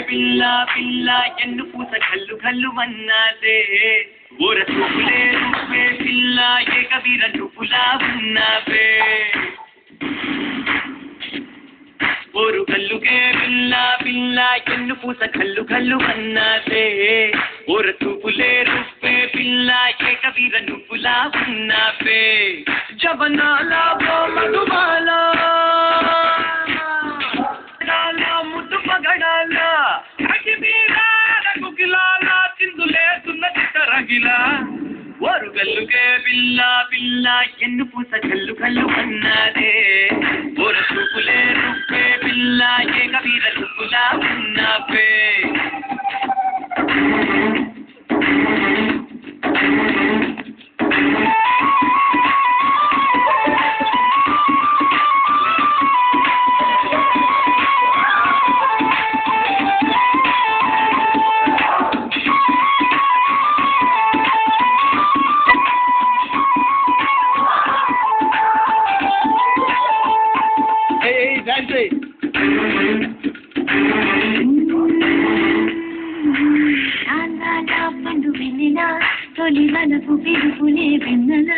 పిల్ల పిల్ల ఎన్ను పూస కల్లు కల్లు మన్నాదే ఓర చూపులే రూపే పిల్ల ఏకవీర చూపులా ఉన్నావే ఓరు కల్లుకే పిల్ల పిల్ల ఎన్ను పూస కల్లు కల్లు మన్నాదే ఓర చూపులే రూపే పిల్ల ఏకవీర నువ్వులా ఉన్నావే జవనాల మధుబాల ముద్దు పగడాల ఓరుగల్లుకే పిల్ల పిల్ల ఎన్ను పూస కల్లు కల్లు అన్నాదే ఓర చూపులే రుప్పే పిల్ల ఏకవీర రుప్పులా ఉన్నావే పండు వెన్నెల తొలి వలపు పిలుపులే వెన్నెల